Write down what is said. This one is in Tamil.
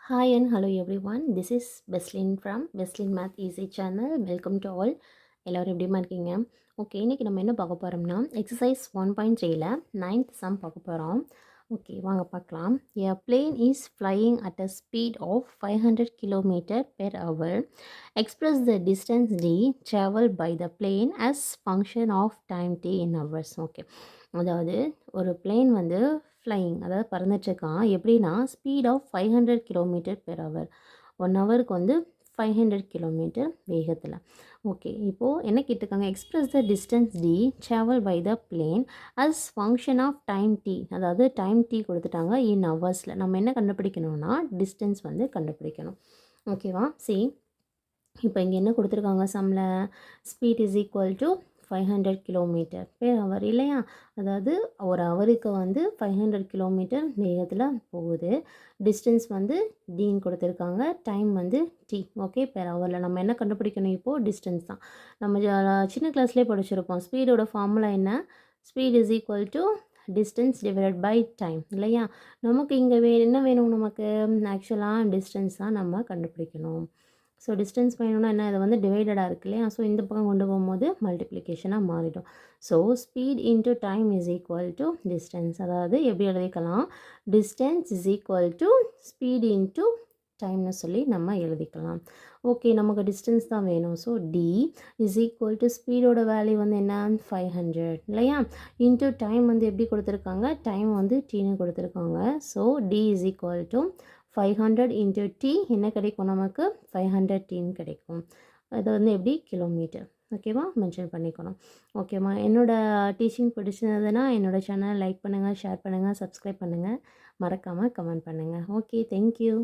Hi and hello everyone. This is Beslin from Beslin Math Easy Channel. Welcome to all. எல்லோரும் எப்படிமா இருக்கீங்க? ஓகே, இன்றைக்கி நம்ம என்ன பார்க்க போகிறோம்னா எக்ஸசைஸ் 1.3ல 9th சம் பார்க்க போகிறோம். ஓகே, வாங்க பார்க்கலாம். A plane is flying at a speed of 500 km per hour. Express the distance d traveled by the plane as function of time t in hours. Okay, அதாவது ஒரு பிளேன் வந்து ஃப்ளையிங், அதாவது பறந்துட்டுருக்கான். எப்படின்னா speed of 500 kilometre per hour, 1 ஹவருக்கு வந்து 500 கிலோமீட்டர் வேகத்தில். ஓகே, இப்போது என்ன கேட்டிருக்காங்க, express the distance D travel by the plane as function of time T. அதாவது டைம் டி கொடுத்துட்டாங்க இன் ஹவர்ஸில். நம்ம என்ன கண்டுபிடிக்கணும்னா டிஸ்டன்ஸ் வந்து கண்டுபிடிக்கணும். ஓகேவா? சி, இப்போ இங்கே என்ன கொடுத்துருக்காங்க சம்மில், speed is equal to 500 kilometre per hour இல்லையா? அதாவது ஒரு ஹவருக்கு வந்து 500 கிலோமீட்டர் வேகத்தில் போகுது. டிஸ்டன்ஸ் வந்து டின்னு கொடுத்துருக்காங்க, டைம் வந்து டி. ஓகே, பெர் ஹவரில் நம்ம என்ன கண்டுபிடிக்கணும் இப்போது? டிஸ்டன்ஸ் தான். நம்ம சின்ன கிளாஸ்லேயே படிச்சிருப்போம். ஸ்பீடோட ஃபார்முலா என்ன? Speed is equal to distance divided by time இல்லையா? நமக்கு இங்கே என்ன வேணும்? நமக்கு ஆக்சுவலாக டிஸ்டன்ஸ் தான் நம்ம கண்டுபிடிக்கணும். ஸோ டிஸ்டன்ஸ் வேணும்னா என்ன, இது வந்து டிவைடடாக இருக்கு இல்லையா? ஸோ இந்த பக்கம் கொண்டு போகும்போது மல்டிப்ளிகேஷனாக மாறிடும். So speed into time is equal to distance. அதாவது எப்படி எழுதிக்கலாம், distance is equal to speed into டைம்னு சொல்லி நம்ம எழுதிக்கலாம். ஓகே, நமக்கு டிஸ்டன்ஸ் தான் வேணும். So D is equal to ஸ்பீடோட வேல்யூ வந்து என்ன, 500 இல்லையா? இன்ட்டு டைம் வந்து எப்படி கொடுத்துருக்காங்க, டைம் வந்து டீன்னு கொடுத்துருக்காங்க. So D is equal to 500 into T என்ன கிடைக்கும், நமக்கு 500 டீன்னு கிடைக்கும். அது வந்து எப்படி, கிலோமீட்டர். ஓகேவா? மென்ஷன் பண்ணிக்கணும். ஓகேம்மா, என்னோடய டீச்சிங் பிடிச்சிருந்ததுன்னா என்னோடய சேனலை லைக் பண்ணுங்கள், ஷேர் பண்ணுங்கள், சப்ஸ்கிரைப் பண்ணுங்கள், மறக்காமல் கமெண்ட் பண்ணுங்கள். Okay, thank you.